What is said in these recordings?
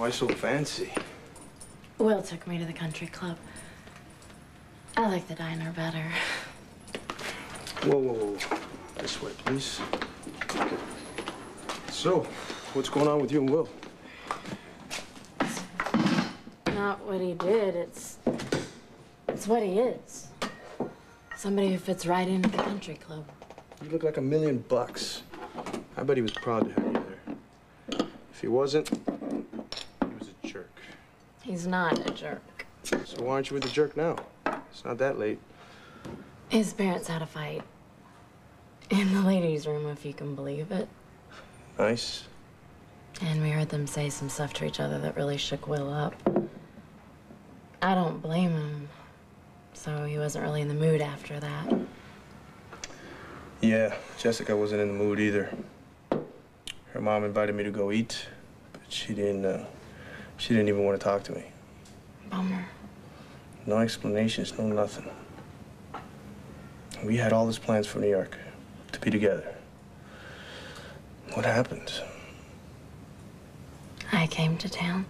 Why so fancy? Will took me to the country club. I like the diner better. Whoa, whoa, whoa. This way, please. So, what's going on with you and Will? Not what he did, it's what he is. Somebody who fits right into the country club. You look like $1,000,000. I bet he was proud to have you there. If he wasn't, he was a jerk. He's not a jerk. So why aren't you with the jerk now? It's not that late. His parents had a fight. In the ladies' room, if you can believe it. Nice. And we heard them say some stuff to each other that really shook Will up. I don't blame him. So he wasn't really in the mood after that. Yeah, Jessica wasn't in the mood either. Her mom invited me to go eat, but she didn't even want to talk to me. Bummer. No explanations, no nothing. We had all these plans for New York, to be together. What happened? I came to town.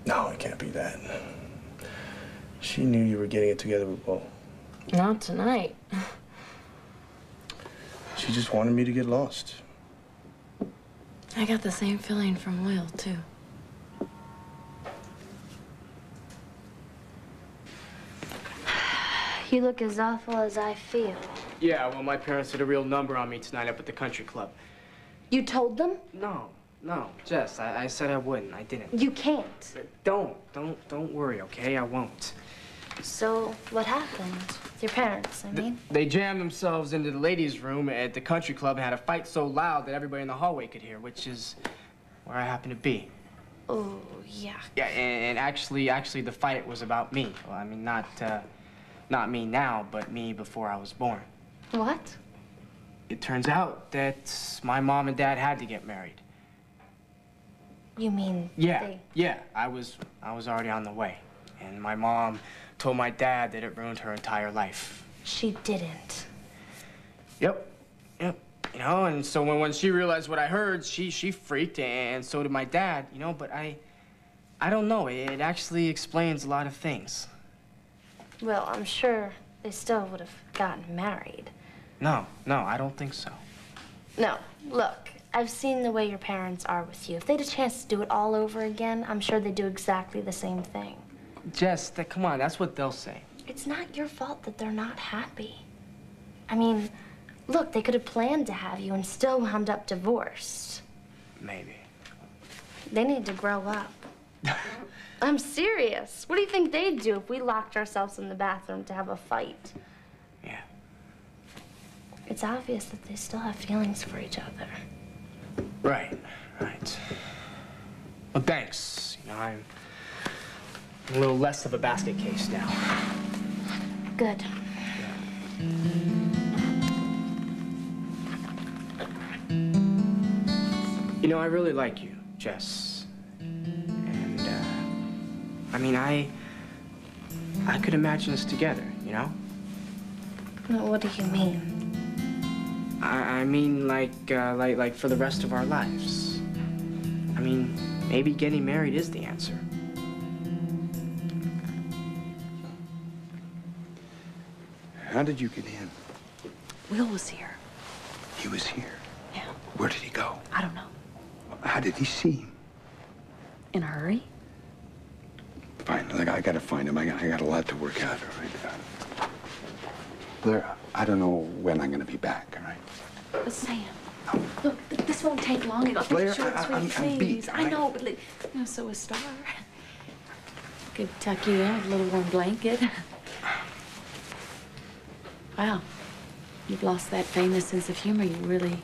No, it can't be that. She knew you were getting it together with Will. Not tonight. She just wanted me to get lost. I got the same feeling from Will, too. You look as awful as I feel. Yeah, well, my parents did a real number on me tonight up at the country club. You told them? No, Jess, I said I wouldn't. I didn't. You can't. Don't worry, okay? I won't. So, what happened? With your parents, I mean? They jammed themselves into the ladies' room at the country club and had a fight so loud that everybody in the hallway could hear, which is where I happen to be. Oh, yeah. Yeah, and actually, the fight was about me. Well, I mean, not me now, but me before I was born. What? It turns out that my mom and dad had to get married. You mean Yeah, I was already on the way. And my mom told my dad that it ruined her entire life. She didn't. Yep. You know, and so when she realized what I heard, she freaked, and so did my dad, you know, but I don't know. It actually explains a lot of things. Well, I'm sure they still would have gotten married. No, I don't think so. No, look, I've seen the way your parents are with you. If they had a chance to do it all over again, I'm sure they'd do exactly the same thing. Jess, come on, that's what they'll say. It's not your fault that they're not happy. I mean, look, they could have planned to have you and still wound up divorced. Maybe. They need to grow up. I'm serious. What do you think they'd do if we locked ourselves in the bathroom to have a fight? Yeah. It's obvious that they still have feelings for each other. Right. Well, thanks. You know, I'm a little less of a basket case now. Good. You know, I really like you, Jess. And, I mean, I could imagine us together, you know? What do you mean? I mean, like for the rest of our lives. I mean, maybe getting married is the answer. How did you get in? Will was here. He was here? Yeah. Where did he go? I don't know. How did he seem? In a hurry? Fine, like, I gotta find him. I got a lot to work out, all right? Blair, I don't know when I'm gonna be back, all right? But Sam, look, this won't take long. It'll Blair, take short, sweet, I'm please. beat, I know, but you know, so is Star. Could tuck you in with a little warm blanket. Wow, you've lost that famous sense of humor. You really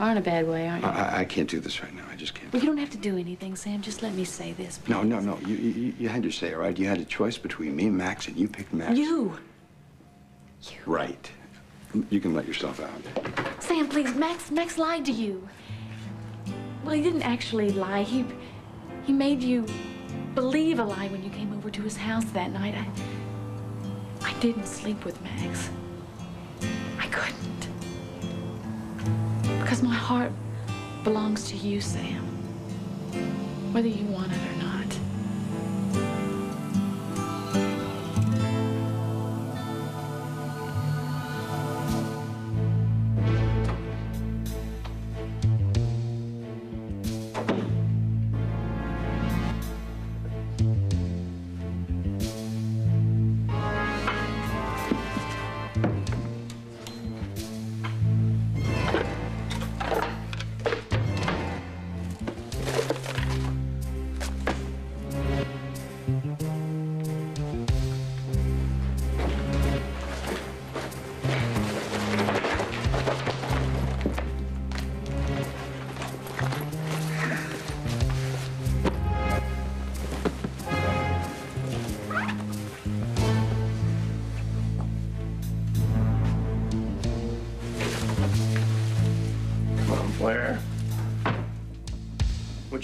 are in a bad way, aren't you? I can't do this right now. I just can't. Well, you don't have to do anything, Sam. Just let me say this, please. No. You had your say, all right? You had a choice between me and Max, and you picked Max. You. Right. You can let yourself out. Sam, please, Max lied to you. Well, he didn't actually lie. He made you believe a lie when you came over to his house that night. I didn't sleep with Max. I couldn't. Because my heart belongs to you, Sam. Whether you want it or not.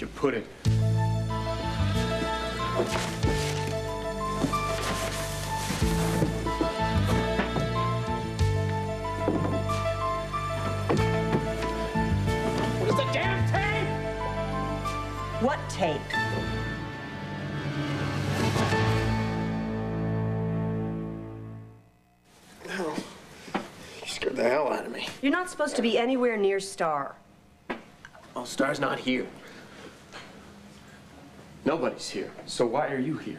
would you put it? Where's the damn tape? What tape? No. You scared the hell out of me. You're not supposed to be anywhere near Star. Oh, Star's not here. Nobody's here. So why are you here?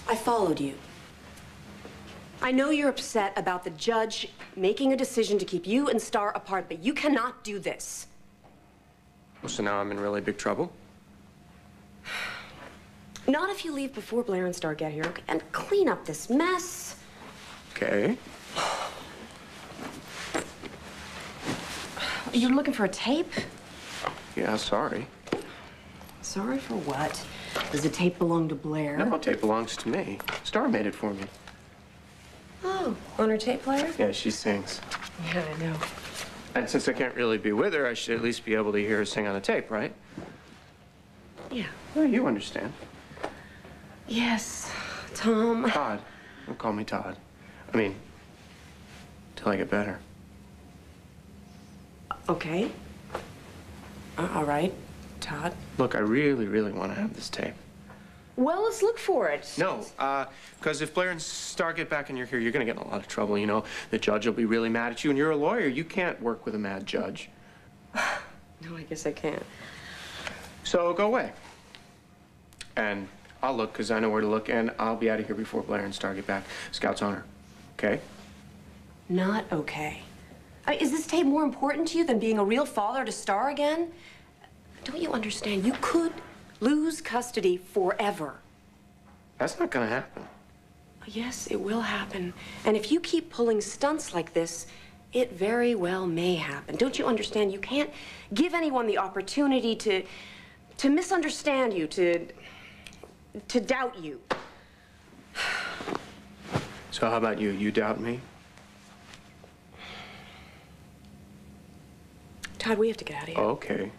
I followed you. I know you're upset about the judge making a decision to keep you and Star apart, but you cannot do this. Well, so now I'm in really big trouble? Not if you leave before Blair and Star get here and clean up this mess. Okay. You're looking for a tape? Yeah, sorry. Sorry for what? Does the tape belong to Blair? No, tape belongs to me. Star made it for me. Oh, on her tape player? Yeah, she sings. Yeah, I know. And since I can't really be with her, I should at least be able to hear her sing on the tape, right? Yeah. Well, you understand. Yes, Tom. Todd. Don't call me Todd. I mean, till I get better. Okay. All right, Todd. Look, I really, really want to have this tape. Well, let's look for it. No, because if Blair and Star get back and you're here, you're going to get in a lot of trouble, you know. The judge will be really mad at you, and you're a lawyer. You can't work with a mad judge. No, I guess I can't. So go away. And I'll look, because I know where to look, and I'll be out of here before Blair and Star get back. Scout's honor. Okay? Not okay. Is this tape more important to you than being a real father to Star again? Don't you understand? You could lose custody forever. That's not going to happen. Yes, it will happen. And if you keep pulling stunts like this, it very well may happen. Don't you understand? You can't give anyone the opportunity to misunderstand you, to doubt you. So how about you? You doubt me? Todd, we have to get out of here. Oh, okay.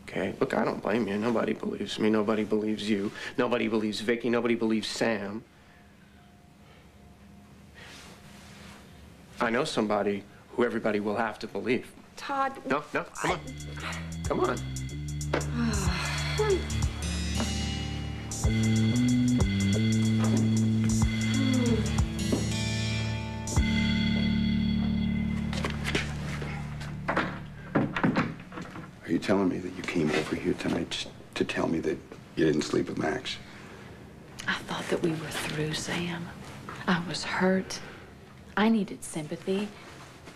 Okay. Look, I don't blame you. Nobody believes me. Nobody believes you. Nobody believes Vicky. Nobody believes Sam. I know somebody who everybody will have to believe. Todd. No, no, come on. Come on. Are you telling me that you came over here tonight just to tell me that you didn't sleep with Max? I thought that we were through, Sam. I was hurt. I needed sympathy.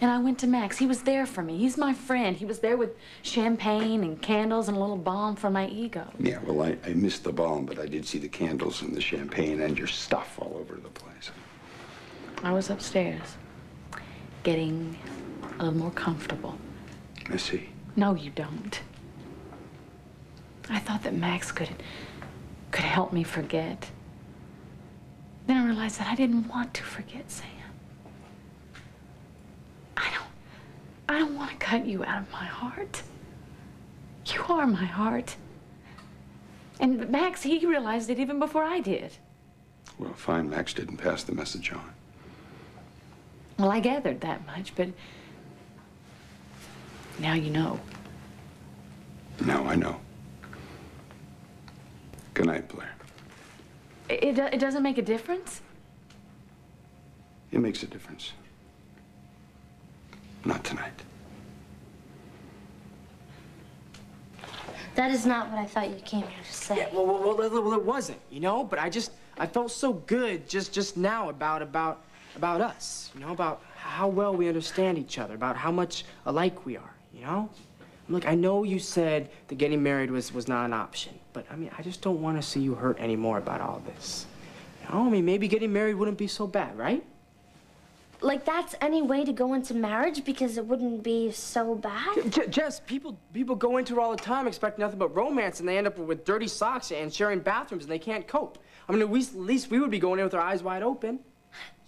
And I went to Max. He was there for me. He's my friend. He was there with champagne and candles and a little balm for my ego. Yeah, well, I missed the balm, but I did see the candles and the champagne and your stuff all over the place. I was upstairs, getting a little more comfortable. I see. No, you don't. I thought that Max could help me forget. Then I realized that I didn't want to forget, Sam. I don't want to cut you out of my heart. You are my heart. And Max, he realized it even before I did. Well, fine, Max didn't pass the message on. Well, I gathered that much, but now you know. Now I know. Good night, Blair. It doesn't make a difference? It makes a difference. Not tonight. That is not what I thought you came here to say. Yeah, well, it wasn't, you know? But I felt so good just now about us, you know? About how well we understand each other, about how much alike we are, you know? Look, I know you said that getting married was not an option, but I mean, I just don't want to see you hurt anymore about all this. You know, I mean, maybe getting married wouldn't be so bad, right? Like that's any way to go into marriage because it wouldn't be so bad? Jess, people go into it all the time expecting nothing but romance, and they end up with dirty socks and sharing bathrooms, and they can't cope. I mean, at least we would be going in with our eyes wide open.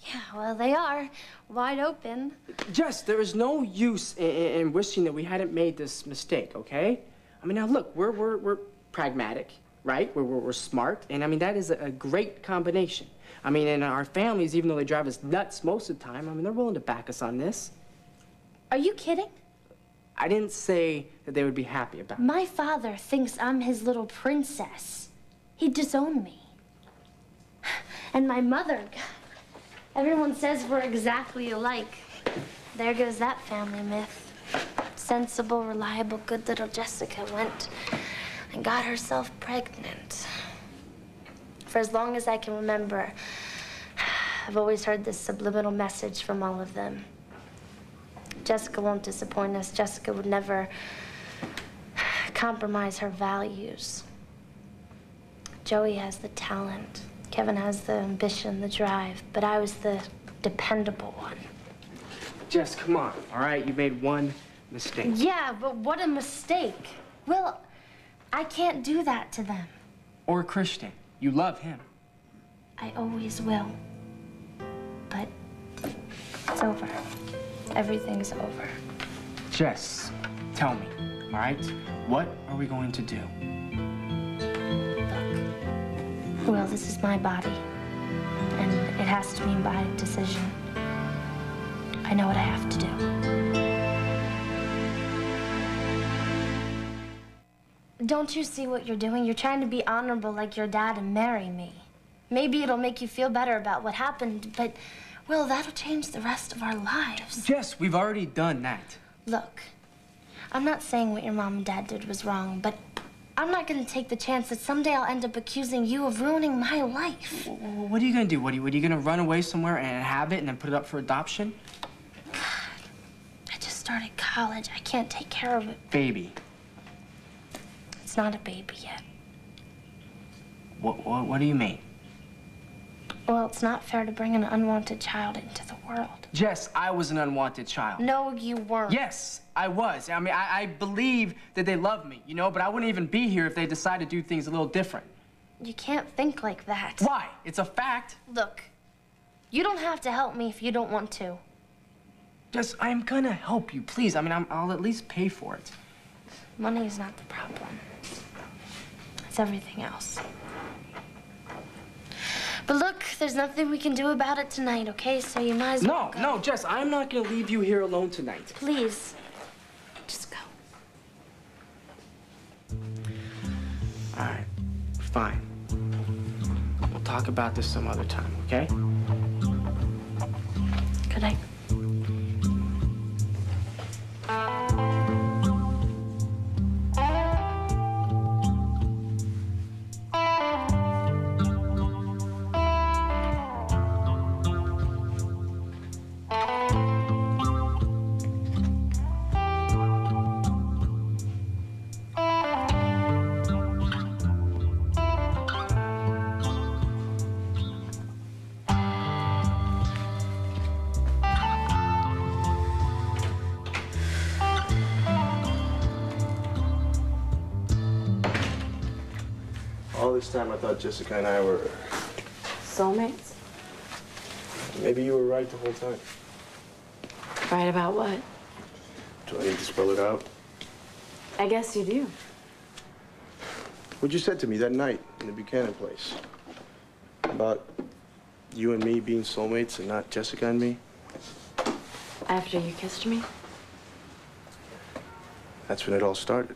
Yeah, well, they are. Wide open. Jess, there is no use in wishing that we hadn't made this mistake, okay? I mean, now look, we're pragmatic, right? We're smart, and I mean, that is a great combination. I mean, and our families, even though they drive us nuts most of the time, I mean, they're willing to back us on this. Are you kidding? I didn't say that they would be happy about it. My father thinks I'm his little princess. He'd disown me. And my mother, everyone says we're exactly alike. There goes that family myth. Sensible, reliable, good little Jessica went and got herself pregnant. For as long as I can remember, I've always heard this subliminal message from all of them. Jessica won't disappoint us. Jessica would never compromise her values. Joey has the talent. Kevin has the ambition, the drive, but I was the dependable one. Jess, come on, all right? You made one mistake. Yeah, but what a mistake. Will, I can't do that to them. Or Christian. You love him. I always will. But it's over. Everything's over. Jess, tell me, all right? What are we going to do? Look, Will, this is my body. And it has to be my decision. I know what I have to do. Don't you see what you're doing? You're trying to be honorable like your dad and marry me. Maybe it'll make you feel better about what happened, but, Will, that'll change the rest of our lives. Jess, we've already done that. Look, I'm not saying what your mom and dad did was wrong, but I'm not going to take the chance that someday I'll end up accusing you of ruining my life. What are you going to do? What are you going to run away somewhere and have it and then put it up for adoption? God, I just started college. I can't take care of it. Baby. It's not a baby yet. What do you mean? Well, it's not fair to bring an unwanted child into the world. Jess, I was an unwanted child. No, you weren't. Yes, I was. I mean, I believe that they love me, you know, but I wouldn't even be here if they decided to do things a little different. You can't think like that. Why? It's a fact. Look, you don't have to help me if you don't want to. Jess, I'm gonna help you, please. I mean, I'll at least pay for it. Money is not the problem. It's everything else. But look, there's nothing we can do about it tonight, okay? So you might as well go. No, Jess, I'm not gonna leave you here alone tonight. Please, just go. All right, fine. We'll talk about this some other time, okay? Good night. All this time I thought Jessica and I were... Soulmates? Maybe you were right the whole time. Right about what? Do I need to spell it out? I guess you do. What you said to me that night in the Buchanan place about you and me being soulmates and not Jessica and me. After you kissed me? That's when it all started.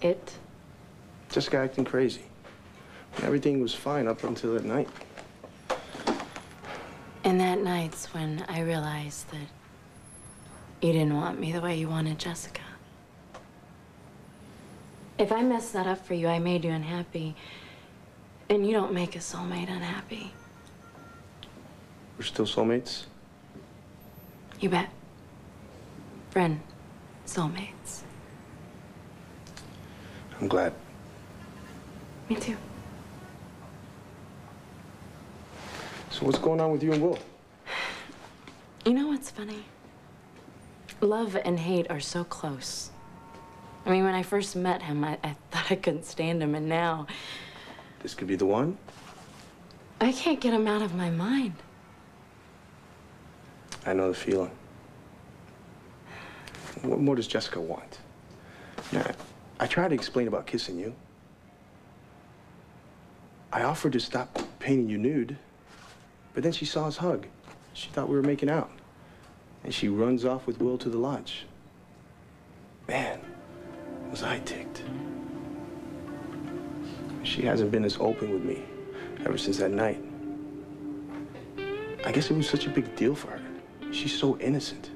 It? Jessica acting crazy. Everything was fine up until that night. And that night's when I realized that you didn't want me the way you wanted Jessica. If I messed that up for you, I made you unhappy. And you don't make a soulmate unhappy. We're still soulmates? You bet. Friend, soulmates. I'm glad. Me too. So what's going on with you and Will? You know what's funny? Love and hate are so close. I mean, when I first met him, I thought I couldn't stand him, and now... This could be the one? I can't get him out of my mind. I know the feeling. What more does Jessica want? Now, I tried to explain about kissing you. I offered to stop painting you nude, but then she saw us hug. She thought we were making out. And she runs off with Will to the lodge. Man, was I ticked. She hasn't been as open with me ever since that night. I guess it was such a big deal for her. She's so innocent.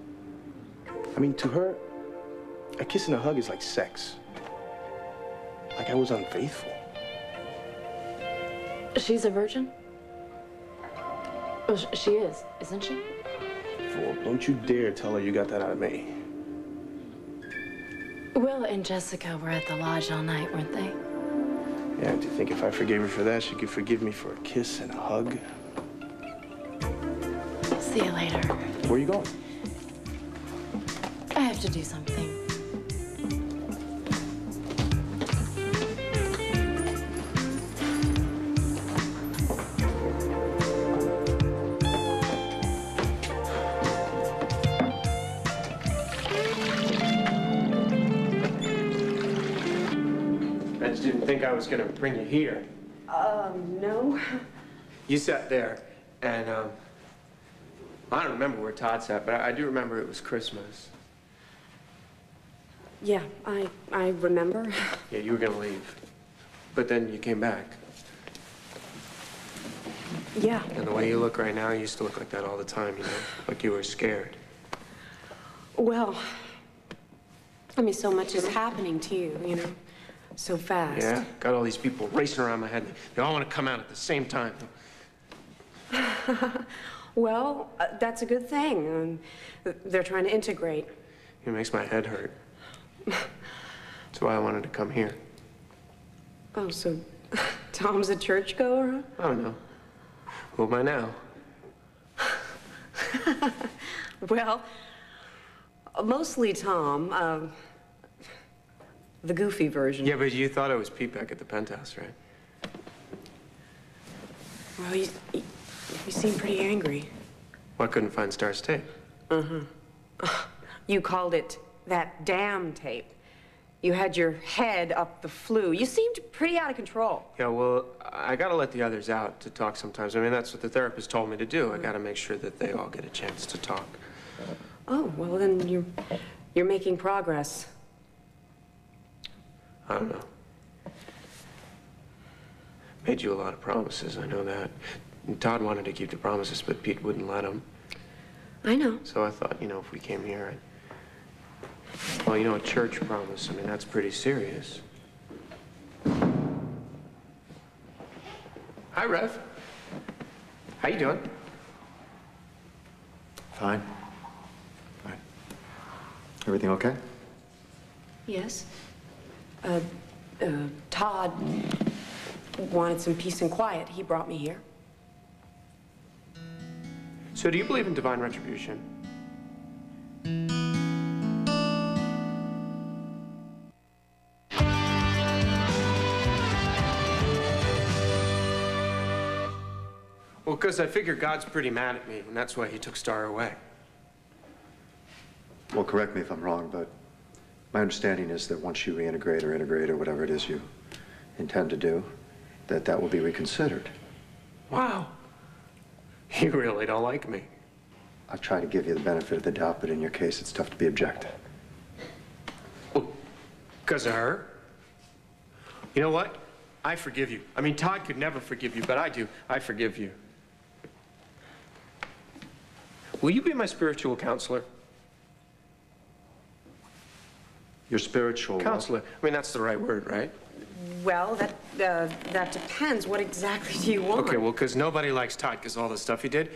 I mean, to her, a kiss and a hug is like sex. Like I was unfaithful. She's a virgin? Well, she is, isn't she? Fool, don't you dare tell her you got that out of me. Will and Jessica were at the lodge all night, weren't they? Yeah, do you think if I forgave her for that, she could forgive me for a kiss and a hug? See you later. Where are you going? I have to do something. I just didn't think I was gonna bring you here. No. You sat there, and, I don't remember where Todd sat, but I do remember it was Christmas. Yeah, I remember. Yeah, you were gonna leave. But then you came back. Yeah. And the way you look right now, you used to look like that all the time, you know? Like you were scared. Well, I mean, so much is happening to you, you know? So fast. Yeah? Got all these people racing around my head. They all want to come out at the same time. Well, that's a good thing. They're trying to integrate. It makes my head hurt. That's why I wanted to come here. Oh, so Tom's a churchgoer? Oh, no. Who am I now? Well, mostly Tom. The goofy version. Yeah, but you thought I was Pete back at the penthouse, right? Well, you seem pretty angry. Well, I couldn't find Star's tape. You called it that damn tape. You had your head up the flue. You seemed pretty out of control. Yeah, well, I gotta let the others out to talk sometimes. I mean, that's what the therapist told me to do. I gotta make sure that they all get a chance to talk. Oh, well, then you're making progress. I don't know. Made you a lot of promises, I know that. And Todd wanted to keep the promises, but Pete wouldn't let him. I know. So I thought, you know, if we came here, well, you know, a church promise, I mean, that's pretty serious. Hi, Rev. How you doing? Fine. Fine. Everything okay? Yes. Todd wanted some peace and quiet. He brought me here. So do you believe in divine retribution? Well, because I figure God's pretty mad at me, and that's why he took Star away. Well, correct me if I'm wrong, but my understanding is that once you reintegrate or integrate or whatever it is you intend to do, that will be reconsidered. Wow. You really don't like me. I've tried to give you the benefit of the doubt, but in your case, it's tough to be objective. Well, because of her? You know what? I forgive you. I mean, Todd could never forgive you, but I do. I forgive you. Will you be my spiritual counselor? Your spiritual Counselor. I mean, that's the right word, right? Well, that depends. What exactly do you want? Okay, well, because nobody likes Todd because all the stuff he did.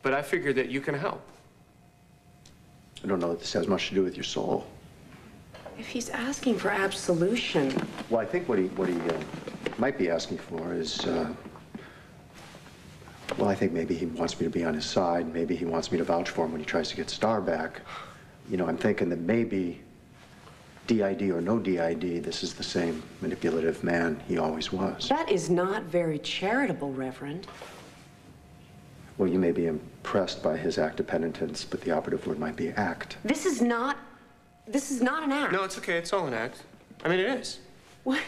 But I figured that you can help. I don't know that this has much to do with your soul. If he's asking for absolution. Well, I think what he might be asking for is, well, I think maybe he wants me to be on his side. Maybe he wants me to vouch for him when he tries to get Star back. You know, I'm thinking that maybe DID or no DID, this is the same manipulative man he always was. That is not very charitable, Reverend. Well, you may be impressed by his act of penitence, but the operative word might be act. This is not an act. No, it's okay. It's all an act. I mean, it is. What?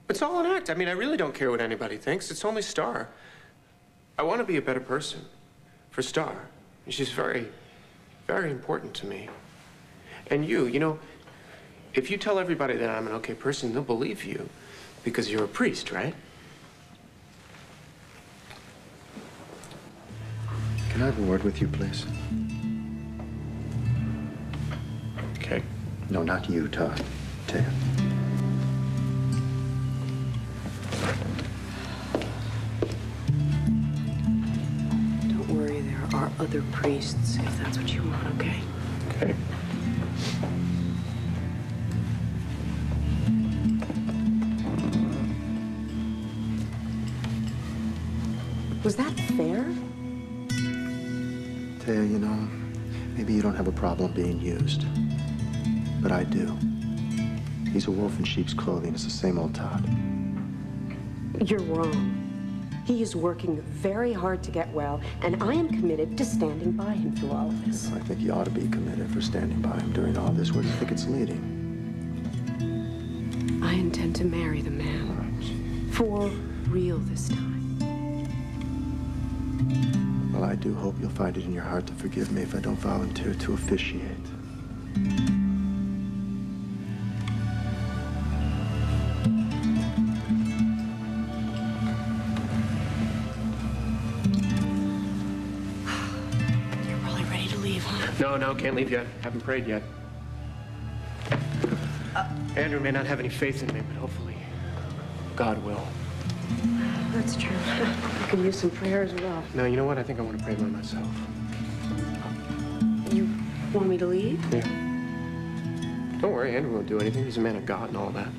It's all an act. I mean, I really don't care what anybody thinks. It's only Star. I want to be a better person for Star. She's very, very important to me. And you know, if you tell everybody that I'm an okay person, they'll believe you because you're a priest, right? Can I have a word with you, please? Okay. No, not you, Todd. Taya. Don't worry, there are other priests if that's what you want, okay? Okay. Was that fair? Taya, you know, maybe you don't have a problem being used, but I do. He's a wolf in sheep's clothing. It's the same old Todd. You're wrong. He is working very hard to get well, and I am committed to standing by him through all of this. I think you ought to be committed for standing by him during all this. Where do you think it's leading? I intend to marry the man. For real this time. Well, I do hope you'll find it in your heart to forgive me if I don't volunteer to officiate. You're probably ready to leave, huh? No, can't leave yet. Haven't prayed yet. Andrew may not have any faith in me, but hopefully God will. That's true. I could use some prayer as well. No, you know what? I think I want to pray by myself. You want me to leave? Yeah. Don't worry, Andrew won't do anything. He's a man of God and all that.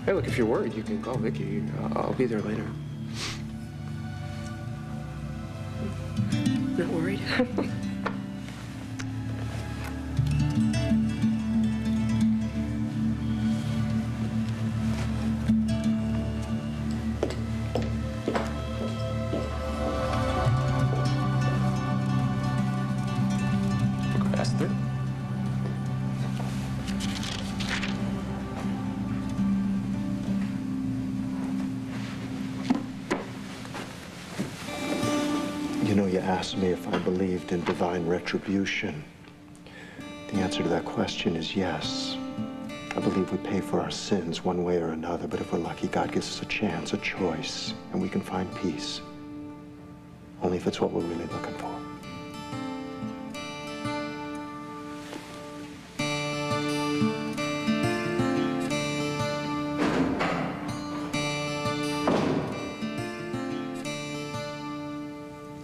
Hey, look, if you're worried, you can call Vicky. I'll be there later. Not worried? Esther? You know, you asked me if I believed in divine retribution. The answer to that question is yes. I believe we pay for our sins one way or another, but if we're lucky, God gives us a chance, a choice, and we can find peace. Only if it's what we're really looking for.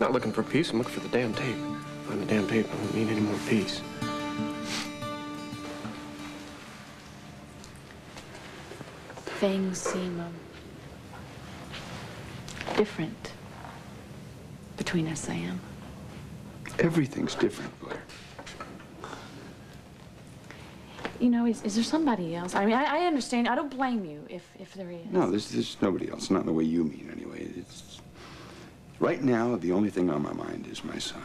Not looking for peace, I'm looking for the damn tape. Find the damn tape, I don't need any more peace. Things seem different between us, Sam. Everything's different, Blair. You know, is there somebody else? I mean, I understand. I don't blame you if there is. No, there's nobody else. Not in the way you mean, anyway. It's right now, the only thing on my mind is my son.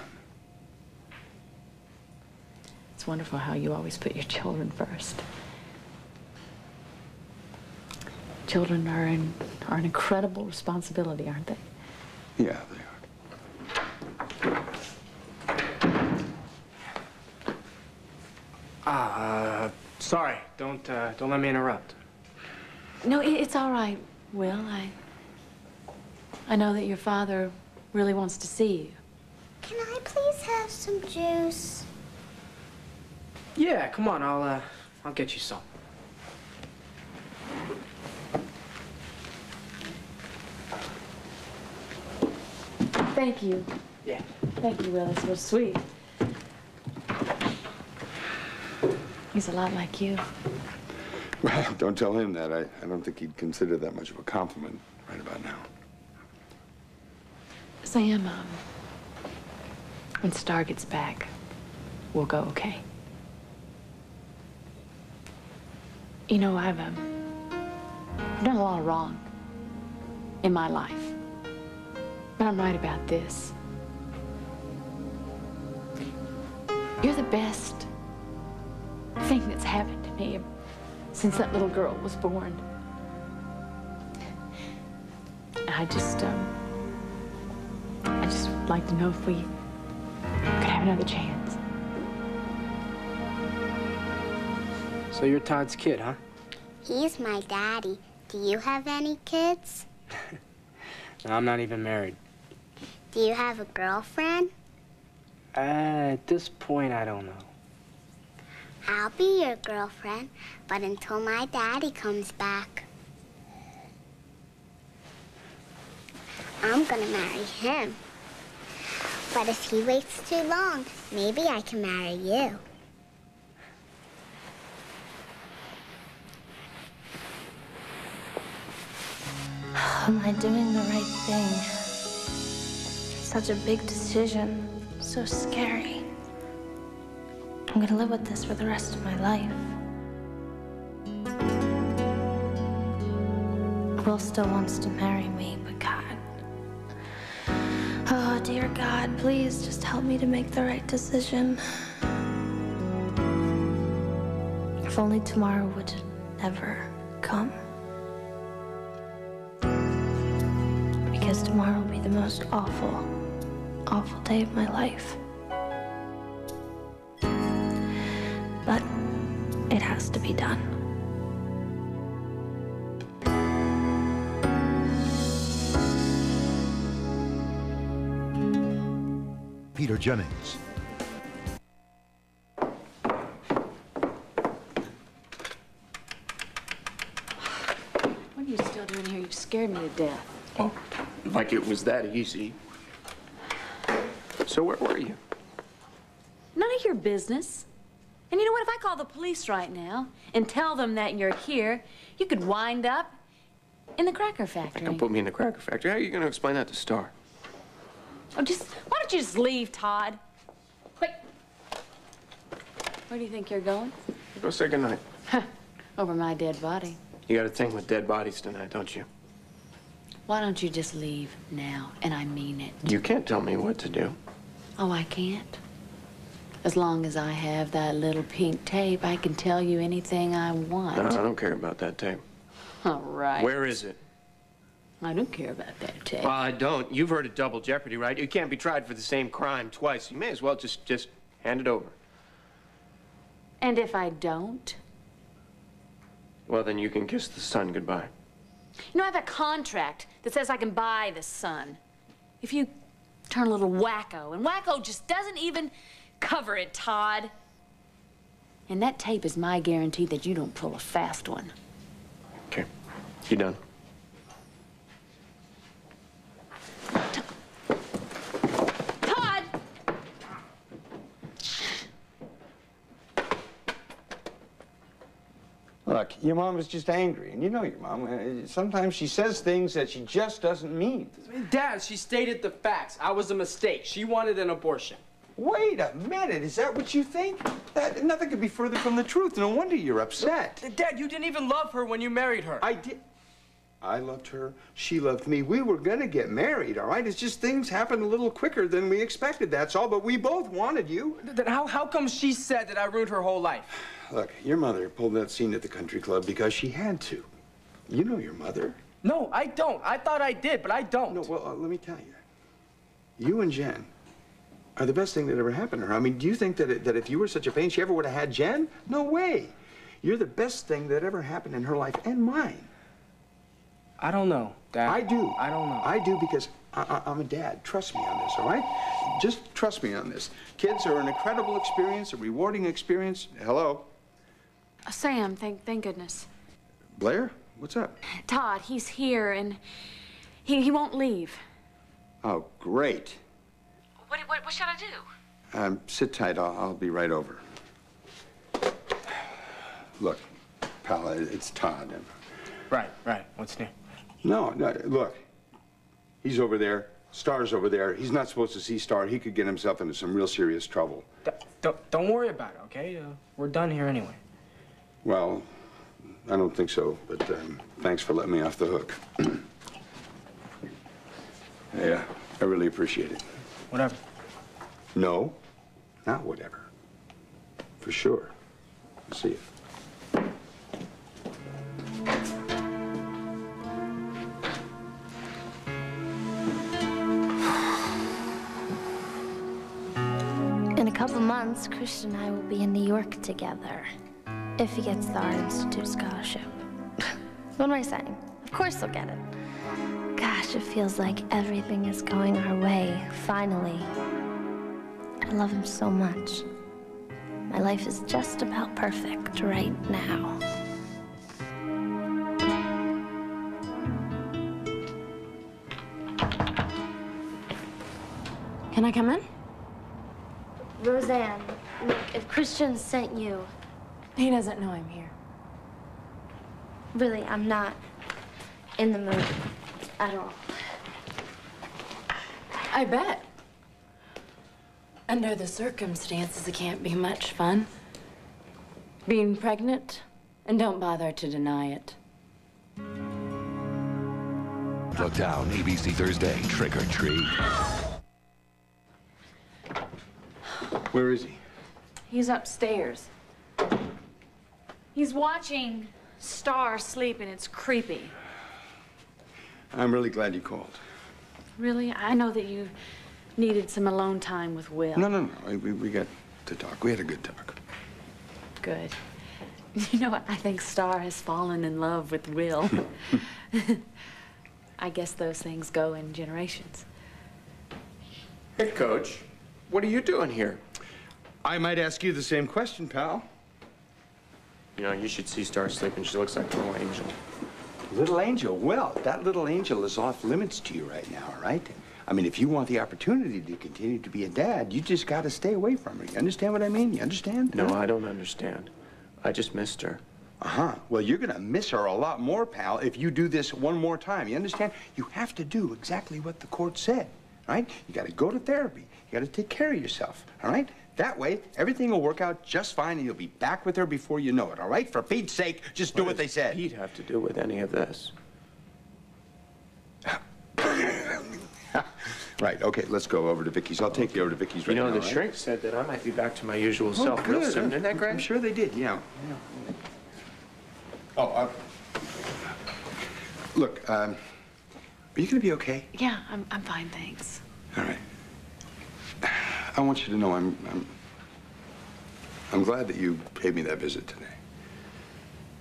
It's wonderful how you always put your children first. Children are an incredible responsibility, aren't they? Yeah, they are. Sorry. Don't let me interrupt. No, it's all right, Will. I know that your father really wants to see you. Can I please have some juice? Yeah, come on. I'll get you some. Thank you. Yeah. Thank you, Will. That's so sweet. He's a lot like you. Well, don't tell him that. I don't think he'd consider that much of a compliment right about now. Sam, when Star gets back, we'll go, okay? You know, I've done a lot of wrong in my life. But I'm right about this. You're the best thing that's happened to me since that little girl was born. I just would like to know if we could have another chance. So you're Todd's kid, huh? He's my daddy. Do you have any kids? No, I'm not even married. Do you have a girlfriend? At this point, I don't know. I'll be your girlfriend, but until my daddy comes back. I'm gonna marry him. But if he waits too long, maybe I can marry you. Am I doing the right thing? Such a big decision. So scary. I'm gonna live with this for the rest of my life. Will still wants to marry me, but God. Oh, dear God, please just help me to make the right decision. If only tomorrow would never come. Because tomorrow will be the most awful, awful day of my life. But it has to be done. Peter Jennings. What are you still doing here? You scared me to death. Oh, like it was that easy. So where were you? None of your business. And you know what? If I call the police right now and tell them that you're here, you could wind up in the cracker factory. Don't put me in the cracker factory. How are you going to explain that to Star? Oh, why don't you just leave, Todd? Quick. Where do you think you're going? Go say goodnight. Over my dead body. You got a thing with dead bodies tonight, don't you? Why don't you just leave now? And I mean it. You can't tell me what to do. Oh, I can't? As long as I have that little pink tape, I can tell you anything I want. No, I don't care about that tape. All right. Where is it? I don't care about that tape. Well, I don't. You've heard of double jeopardy, right? You can't be tried for the same crime twice. You may as well just hand it over. And if I don't? Well, then you can kiss the sun goodbye. You know, I have a contract that says I can buy the sun. If you turn a little wacko, and wacko just doesn't even cover it, Todd. And that tape is my guarantee that you don't pull a fast one. Okay. You done? Todd! Look, your mom is just angry, and you know your mom. Sometimes she says things that she just doesn't mean. Dad, she stated the facts. I was a mistake. She wanted an abortion. Wait a minute, is that what you think? Nothing could be further from the truth. No wonder you're upset. Dad, you didn't even love her when you married her. I did. I loved her. She loved me. We were gonna get married, all right? It's just things happened a little quicker than we expected, that's all. But we both wanted you. Then how come she said that I ruined her whole life? Look, your mother pulled that scene at the country club because she had to. You know your mother. No, I don't. I thought I did, but I don't. No, well, let me tell you. You and Jen are the best thing that ever happened to her. I mean, do you think that if you were such a pain, she ever would have had Jen? No way. You're the best thing that ever happened in her life and mine. I don't know, Dad. I do. I don't know. I do because I'm a dad. Trust me on this, all right? Just trust me on this. Kids are an incredible experience, a rewarding experience. Hello? Sam, thank goodness. Blair? What's up? Todd, he's here, and he won't leave. Oh, great. What should I do? Sit tight. I'll be right over. Look, pal, it's Todd. Right. What's new? No, look. He's over there. Star's over there. He's not supposed to see Star. He could get himself into some real serious trouble. Don't worry about it, okay? We're done here anyway. Well, I don't think so, but thanks for letting me off the hook. Yeah, I really appreciate it. Whatever. No, not whatever. For sure. I'll see you. In a couple months, Christian and I will be in New York together. If he gets the Art Institute scholarship. What am I saying? Of course he'll get it. Gosh, it feels like everything is going our way, finally. I love him so much. My life is just about perfect right now. Can I come in? Roseanne, look, if Christian sent you... He doesn't know I'm here. Really, I'm not in the mood at all. I bet. Under the circumstances, it can't be much fun. Being pregnant, and don't bother to deny it. Look down, ABC Thursday, Trick or Treat. Where is he? He's upstairs. He's watching Star sleep, and it's creepy. I'm really glad you called. Really? I know that you needed some alone time with Will. No. We got to talk. We had a good talk. Good. You know what? I think Star has fallen in love with Will. I guess those things go in generations. Hey, Coach. What are you doing here? I might ask you the same question, pal. You know, you should see Star sleeping. She looks like a little angel. Little angel? Well, that little angel is off limits to you right now, all right? I mean, if you want the opportunity to continue to be a dad, you just got to stay away from her. You understand what I mean? You understand? No, I don't understand. I just missed her. Uh-huh. Well, you're going to miss her a lot more, pal, if you do this one more time. You understand? You have to do exactly what the court said, all right? You got to go to therapy. You got to take care of yourself, all right? That way, everything will work out just fine, and you'll be back with her before you know it, all right? For Pete's sake, just do what they said. What does Pete have to do with any of this? Right, okay, let's go over to Vicky's. I'll take you over to Vicky's right now, You know, the right? shrink said that I might be back to my usual self real good. soon. Isn't that great? I'm sure they did, yeah. Oh, look, are you going to be okay? Yeah, I'm fine, thanks. All right. I want you to know I'm glad that you paid me that visit today.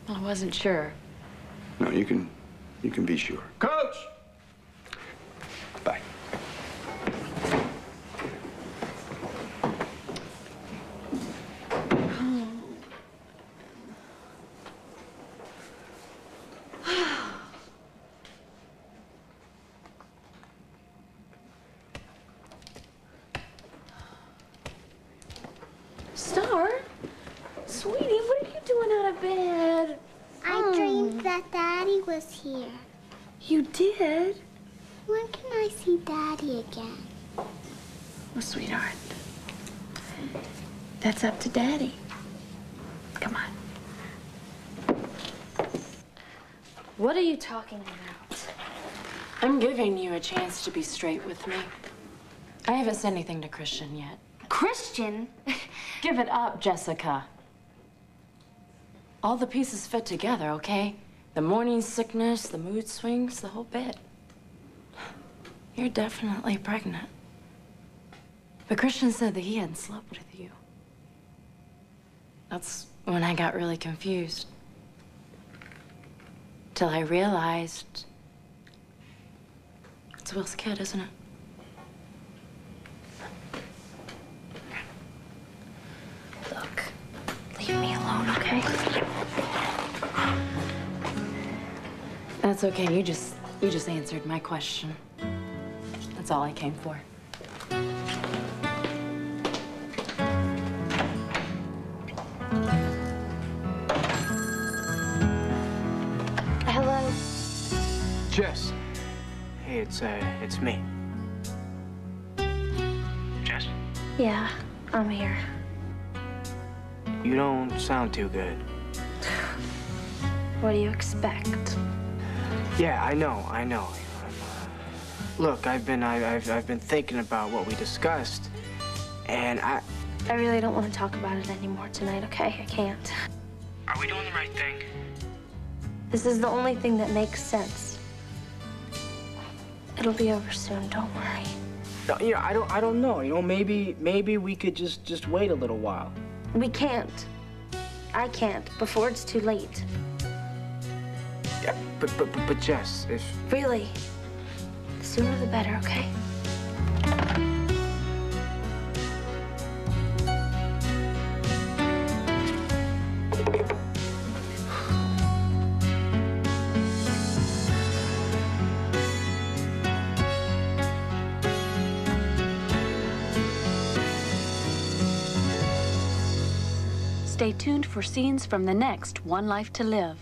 Well, I wasn't sure. No, you can be sure. Coach! Bye. Star? Sweetie, what are you doing out of bed? I dreamed that Daddy was here. You did? When can I see Daddy again? Well, sweetheart, that's up to Daddy. Come on. What are you talking about? I'm giving you a chance to be straight with me. I haven't said anything to Christian yet. Christian? Give it up, Jessica. All the pieces fit together, okay? The morning sickness, the mood swings, the whole bit. You're definitely pregnant. But Christian said that he hadn't slept with you. That's when I got really confused. Till I realized it's Will's kid, isn't it? Look, leave me alone, okay? That's okay. You just answered my question. That's all I came for. Hello? Jess. Hey, it's me. Jess, Yeah, I'm here. you don't sound too good. What do you expect? Yeah, I know. Look, I've been thinking about what we discussed, and I really don't want to talk about it anymore tonight, okay? I can't. Are we doing the right thing? This is the only thing that makes sense. It'll be over soon, don't worry. No, you know, I don't know. You know, maybe we could just wait a little while. We can't. I can't before it's too late. Yeah, but Jess, if... Really, the sooner the better, okay? Stay tuned for scenes from the next One Life to Live.